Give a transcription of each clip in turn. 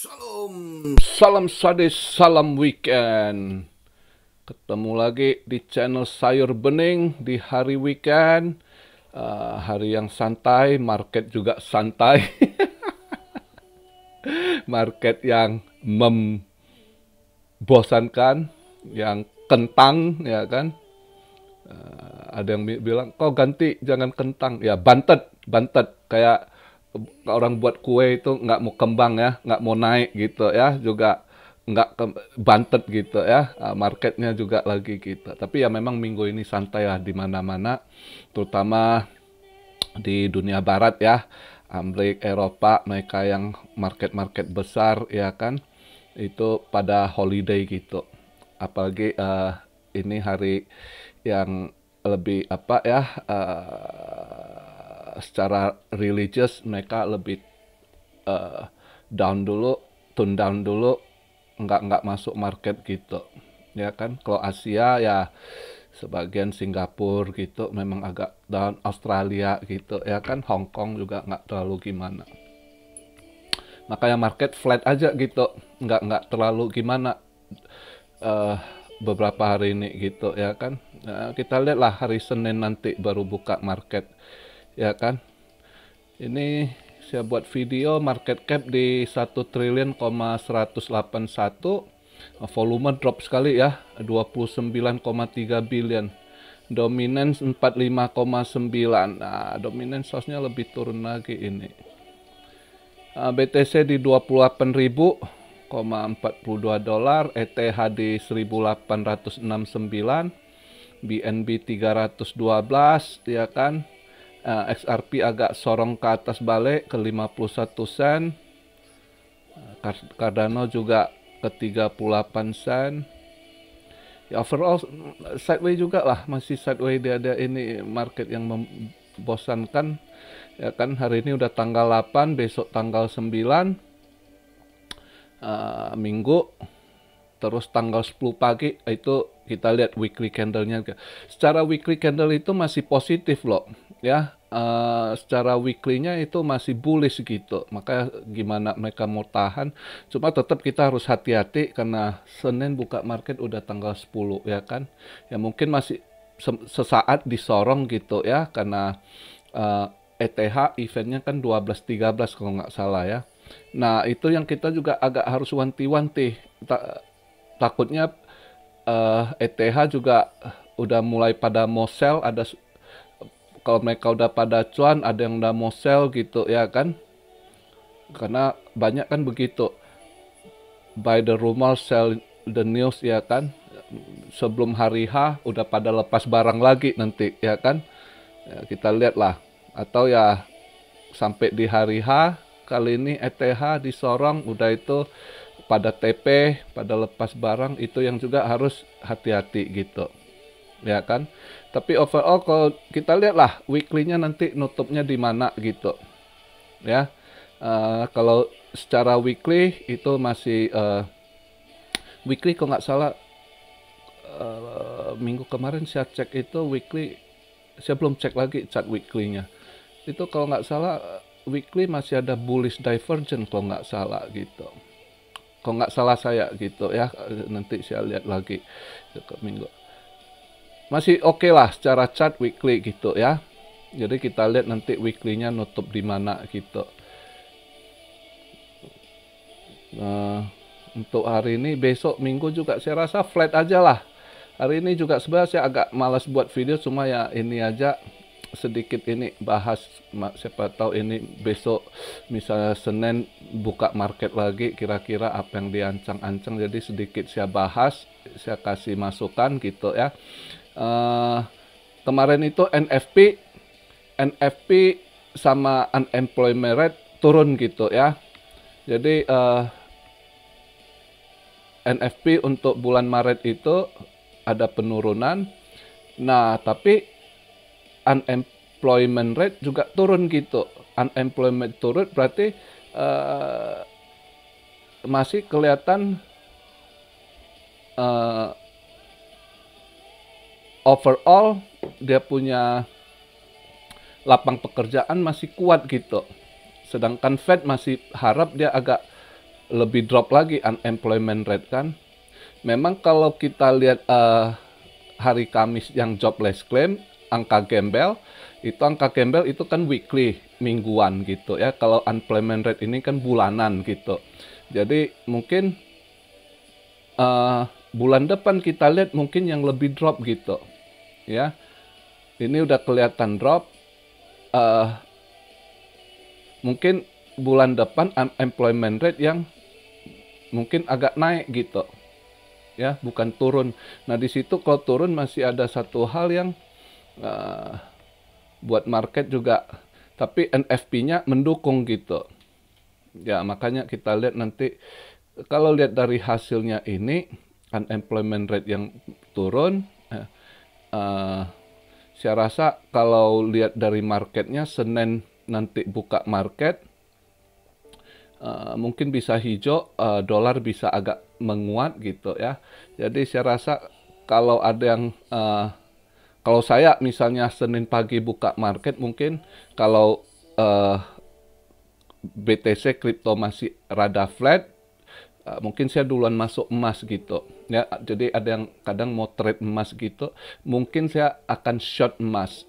Salam sadis, salam weekend. Ketemu lagi di channel Sayur Bening di hari weekend. Hari yang santai, market juga santai. Market yang membosankan, yang kentang, ya kan. Ada yang bilang, kok ganti jangan kentang. Ya, bantet, bantet. Kayak orang buat kue itu nggak mau kembang ya, nggak mau naik gitu ya, juga nggak bantet gitu ya. Marketnya juga lagi gitu. Tapi ya memang minggu ini santai ya di mana-mana, terutama di dunia barat ya. Amerika, Eropa, mereka yang market-market besar ya kan, itu pada holiday gitu. Apalagi ini hari yang lebih apa ya, secara religious mereka lebih down dulu, tune down dulu, nggak masuk market gitu, ya kan. Kalau Asia ya sebagian Singapura gitu memang agak down, Australia gitu ya kan, Hong Kong juga nggak terlalu gimana. Makanya market flat aja gitu, nggak terlalu gimana eh, beberapa hari ini gitu ya kan. Kita lihatlah hari Senin nanti baru buka market ya kan. Ini saya buat video market cap di 1 triliun,181, volume drop sekali ya, 29,3 billion. Dominance 45,9. Nah, dominance source-nya lebih turun lagi ini. BTC di 28.000,42 dolar, ETH di 1.869, BNB 312 ya kan. XRP agak sorong ke atas balik ke 51 sen. Cardano juga ke 38 sen. Ya overall sideways juga lah, masih sideways. Dia ada ini market yang membosankan ya kan. Hari ini udah tanggal 8, besok tanggal 9, Minggu, terus tanggal 10 pagi itu kita lihat weekly candle-nya. Secara weekly candle itu masih positif loh ya. Secara weekly-nya itu masih bullish gitu. Makanya gimana mereka mau tahan. Cuma tetap kita harus hati-hati karena Senin buka market udah tanggal 10 ya kan. Ya mungkin masih sesaat disorong gitu ya, karena ETH eventnya kan 12-13 kalau nggak salah ya. Nah itu yang kita juga agak harus wanti-wanti. Takutnya ETH juga udah mulai pada mau sell, ada kalau mereka udah pada cuan, ada yang udah mau sell gitu ya kan. Karena banyak kan begitu, buy the rumor, sell the news ya kan. Sebelum hari H udah pada lepas barang lagi nanti ya kan. Ya, kita lihat lah. Atau ya sampai di hari H kali ini ETH disorong, udah itu pada TP, pada lepas barang, itu yang juga harus hati-hati gitu ya kan. Tapi overall kalau kita lihat lah weekly-nya nanti nutupnya di mana gitu ya. Kalau secara weekly itu masih weekly kalau nggak salah, minggu kemarin saya cek itu weekly, saya belum cek lagi chart weekly-nya. Itu kalau nggak salah weekly masih ada bullish divergence kalau nggak salah gitu. Kalau nggak salah saya gitu ya, nanti saya lihat lagi ke minggu. Masih oke lah secara chart weekly gitu ya. Jadi kita lihat nanti weekly-nya nutup di mana gitu. Untuk hari ini, besok minggu juga saya rasa flat aja lah. Hari ini juga sebenarnya saya agak malas buat video, cuma ya ini aja sedikit ini bahas. Siapa tahu ini besok misalnya Senin buka market lagi, kira-kira apa yang diancang-ancang, jadi sedikit saya bahas, saya kasih masukan gitu ya. Kemarin itu NFP sama unemployment rate turun gitu ya. Jadi NFP untuk bulan Maret itu ada penurunan. Nah, tapi unemployment rate juga turun gitu. Unemployment turun berarti masih kelihatan overall dia punya lapang pekerjaan masih kuat gitu. Sedangkan Fed masih harap dia agak lebih drop lagi unemployment rate kan. Memang kalau kita lihat hari Kamis yang jobless claim, angka gembel itu kan weekly, mingguan gitu ya. Kalau unemployment rate ini kan bulanan gitu. Jadi mungkin bulan depan kita lihat mungkin yang lebih drop gitu ya. Ini udah kelihatan drop. Mungkin bulan depan unemployment rate yang mungkin agak naik gitu ya, bukan turun. Nah di situ kalau turun masih ada satu hal yang buat market juga, tapi NFP-nya mendukung gitu ya. Makanya kita lihat nanti, kalau lihat dari hasilnya ini unemployment rate yang turun, saya rasa kalau lihat dari marketnya, Senin nanti buka market mungkin bisa hijau, dolar bisa agak menguat gitu ya. Jadi saya rasa kalau ada yang kalau saya misalnya Senin pagi buka market, mungkin kalau BTC kripto masih rada flat, mungkin saya duluan masuk emas gitu ya. Jadi ada yang kadang mau trade emas gitu, mungkin saya akan short emas.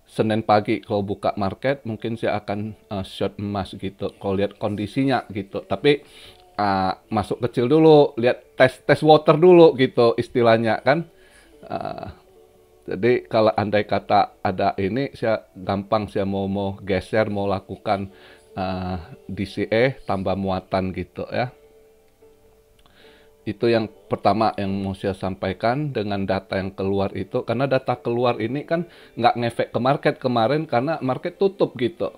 Senin pagi kalau buka market mungkin saya akan short emas gitu kalau lihat kondisinya gitu. Tapi masuk kecil dulu, lihat tes water dulu gitu istilahnya kan. Jadi kalau andai kata ada ini, saya gampang, saya mau geser, mau lakukan DCA tambah muatan gitu ya. Itu yang pertama yang mau saya sampaikan dengan data yang keluar itu. Karena data keluar ini kan nggak ngefek ke market kemarin karena market tutup gitu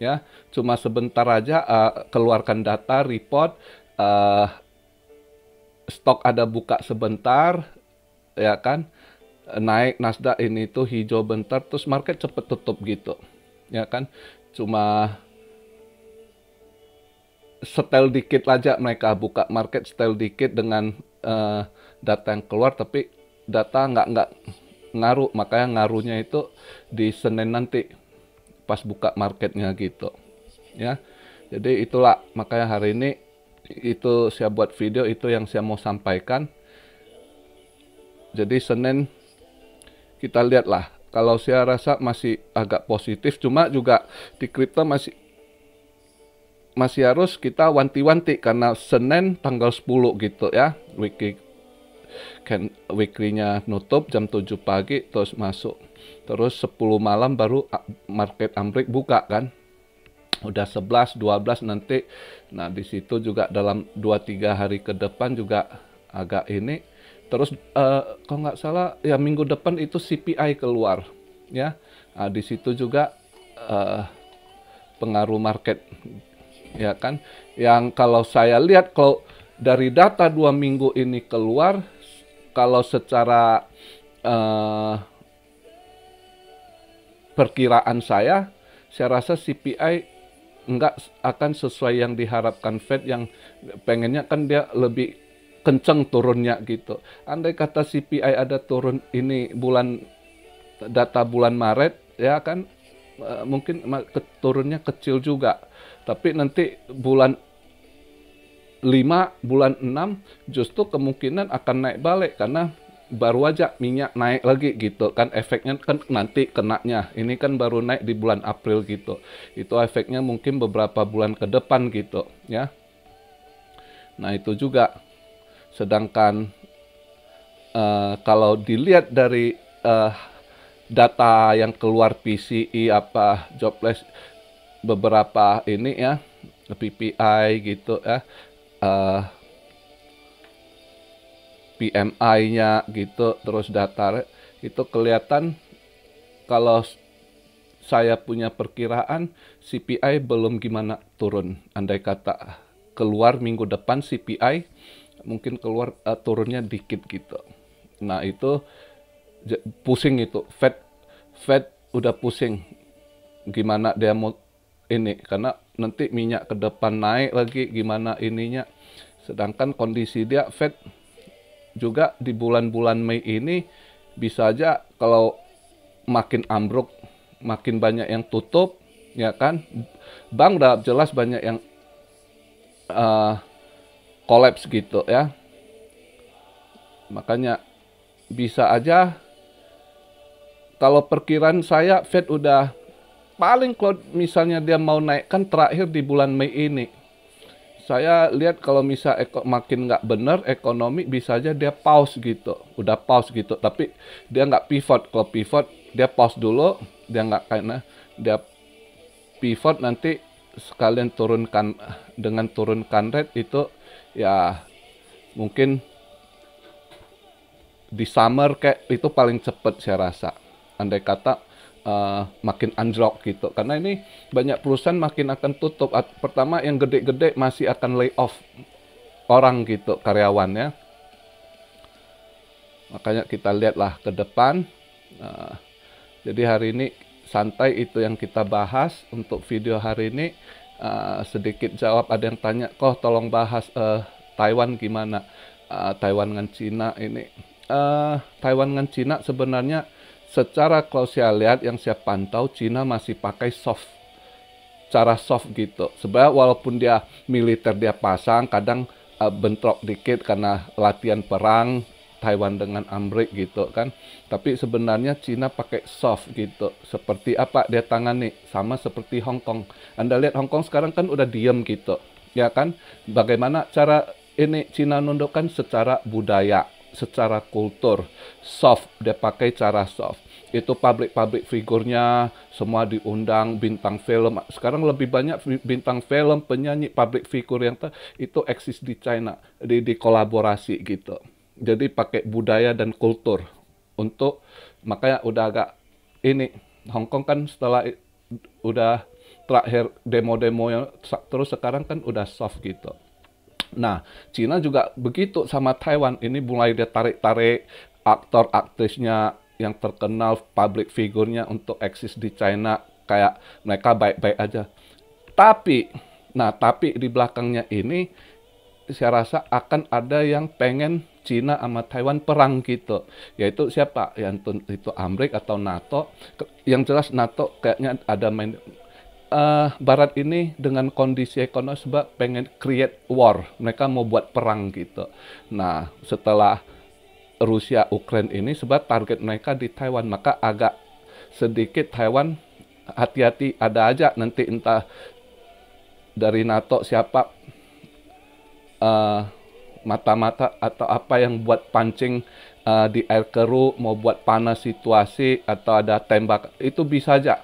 ya. Cuma sebentar aja keluarkan data, report, stok ada buka sebentar ya kan, naik Nasdaq ini tuh hijau bentar, terus market cepet tutup gitu ya kan. Cuma setel dikit aja mereka buka market, setel dikit dengan data yang keluar, tapi data nggak ngaruh. Makanya ngaruhnya itu di Senin nanti pas buka marketnya gitu ya. Jadi itulah makanya hari ini itu saya buat video, itu yang saya mau sampaikan. Jadi Senin kita lihatlah, kalau saya rasa masih agak positif, cuma juga di kripto masih harus kita wanti-wanti karena Senin tanggal 10 gitu ya, weekly-nya nutup jam 7 pagi terus masuk, terus 10 malam baru market Amrik buka kan, udah 11 12 nanti. Nah di situ juga dalam 2-3 hari ke depan juga agak ini. Terus kalau nggak salah ya minggu depan itu CPI keluar ya. Nah, di situ juga pengaruh market ya kan. Yang kalau saya lihat, kalau dari data 2 minggu ini keluar, kalau secara perkiraan saya rasa CPI nggak akan sesuai yang diharapkan Fed, yang pengennya kan dia lebih kenceng turunnya gitu. Andai kata CPI ada turun ini data bulan Maret ya kan, mungkin turunnya kecil juga. Tapi nanti bulan 5, bulan 6 justru kemungkinan akan naik balik karena baru aja minyak naik lagi gitu kan, efeknya kan nanti kenanya. Ini kan baru naik di bulan April gitu. Itu efeknya mungkin beberapa bulan ke depan gitu ya. Nah, itu juga. Sedangkan kalau dilihat dari data yang keluar PCE apa jobless beberapa ini ya, PPI gitu ya, PMI-nya gitu, terus data itu kelihatan. Kalau saya punya perkiraan CPI belum gimana turun. Andai kata keluar minggu depan CPI mungkin keluar turunnya dikit gitu. Nah itu pusing itu, Fed udah pusing gimana dia mau ini, karena nanti minyak ke depan naik lagi gimana ininya. Sedangkan kondisi dia Fed juga di bulan-bulan Mei ini bisa aja kalau makin ambruk, makin banyak yang tutup ya kan, bank udah jelas banyak yang uh, collapse gitu ya. Makanya bisa aja kalau perkiraan saya Fed udah paling kalau misalnya dia mau naikkan terakhir di bulan Mei ini. Saya lihat kalau makin nggak benar ekonomi bisa aja dia pause gitu. Udah pause gitu. Tapi dia nggak pivot. Kalau pivot dia pause dulu. Dia nggak karena dia pivot nanti sekalian turunkan dengan turunkan rate itu ya mungkin di summer kayak itu paling cepet saya rasa. Andai kata makin anjlok gitu. Karena ini banyak perusahaan makin akan tutup. Pertama yang gede-gede masih akan lay off orang gitu, karyawannya. Makanya kita lihatlah ke depan. Jadi hari ini santai itu yang kita bahas untuk video hari ini. Sedikit jawab, ada yang tanya, kok tolong bahas Taiwan gimana? Taiwan dengan Cina ini. Taiwan dengan Cina sebenarnya secara kalau saya lihat yang saya pantau Cina masih pakai cara soft gitu. Sebenarnya walaupun dia militer dia pasang, kadang bentrok dikit karena latihan perang Taiwan dengan Amerika gitu kan. Tapi sebenarnya Cina pakai soft gitu. Seperti apa dia tangani? Sama seperti Hong Kong. Anda lihat Hong Kong sekarang kan udah diem gitu, ya kan? Bagaimana cara ini Cina nundukkan? Secara budaya, secara kultur, soft, dia pakai cara soft. Itu public figurnya semua diundang, bintang film. Sekarang lebih banyak bintang film, penyanyi, public figure yang itu eksis di China, di kolaborasi gitu. Jadi pakai budaya dan kultur untuk, makanya udah agak ini Hong Kong kan setelah udah terakhir demo-demo yang terus sekarang kan udah soft gitu. Nah, Cina juga begitu sama Taiwan. Ini mulai dia tarik-tarik aktor aktrisnya yang terkenal, public figurnya untuk eksis di China. Kayak mereka baik-baik aja. Tapi di belakangnya ini, saya rasa akan ada yang pengen Cina sama Taiwan perang gitu. Yaitu siapa? Itu Amerika atau NATO. Yang jelas NATO kayaknya ada main... Barat ini dengan kondisi ekonomi sebab pengen create war. Mereka mau buat perang gitu. Nah, setelah Rusia, Ukraina ini sebab target mereka di Taiwan. Maka agak sedikit Taiwan hati-hati. Ada aja nanti entah dari NATO siapa mata-mata atau apa yang buat pancing di air keruh, mau buat panas situasi atau ada tembak. Itu bisa aja.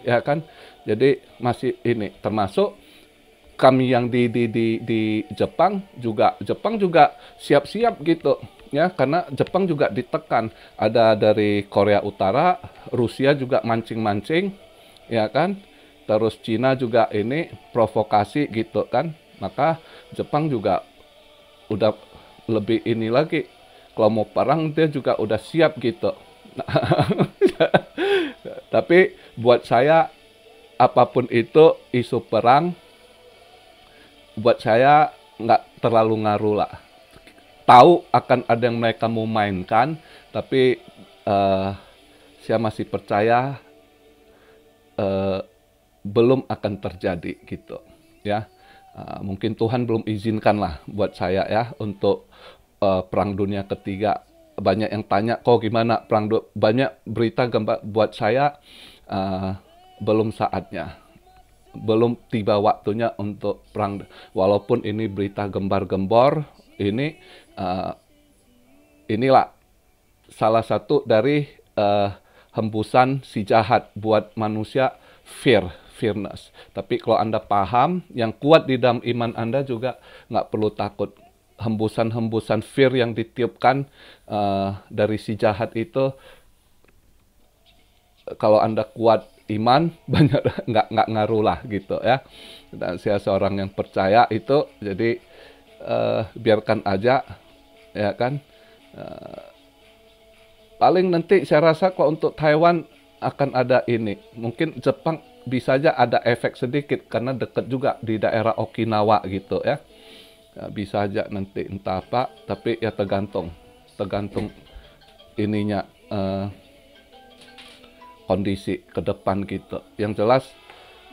Ya kan? Jadi masih ini termasuk kami yang di Jepang juga siap-siap gitu ya, karena Jepang juga ditekan, ada dari Korea Utara, Rusia juga mancing-mancing ya kan, terus Cina juga ini provokasi gitu kan, maka Jepang juga udah lebih ini lagi, kalau mau perang dia juga udah siap gitu. Tapi buat saya apapun itu isu perang, buat saya nggak terlalu ngaruh lah. Tahu akan ada yang mereka mau mainkan, tapi saya masih percaya belum akan terjadi gitu. Ya, mungkin Tuhan belum izinkan lah buat saya ya untuk perang dunia ketiga. Banyak yang tanya, kok gimana perang banyak berita gambar buat saya. Belum saatnya, belum tiba waktunya untuk perang. Walaupun ini berita gembar-gembor, inilah salah satu dari hembusan si jahat buat manusia, fearness. Tapi kalau Anda paham, yang kuat di dalam iman Anda juga nggak perlu takut. Hembusan-hembusan fear yang ditiupkan dari si jahat itu, kalau Anda kuat iman, banyak nggak ngaruh lah gitu ya. Dan saya seorang yang percaya itu, jadi biarkan aja ya kan. Paling nanti saya rasa kalau untuk Taiwan akan ada ini, mungkin Jepang bisa aja ada efek sedikit karena dekat juga di daerah Okinawa gitu ya. Bisa aja nanti entah apa, tapi ya tergantung ininya kondisi ke depan gitu. Yang jelas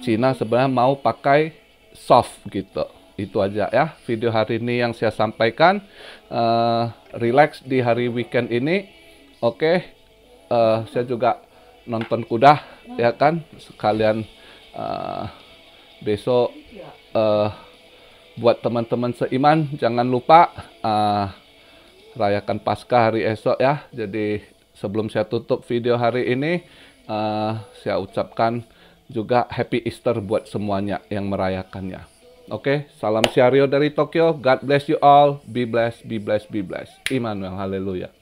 Cina sebenarnya mau pakai soft gitu. itu aja ya video hari ini yang saya sampaikan. Relax di hari weekend ini. Oke, saya juga nonton kuda ya kan, sekalian besok buat teman-teman seiman jangan lupa rayakan Paskah hari esok ya. Jadi sebelum saya tutup video hari ini, saya ucapkan juga Happy Easter buat semuanya yang merayakannya. Oke, salam Siario dari Tokyo. God bless you all. Be blessed, be blessed, be blessed. Immanuel, haleluya.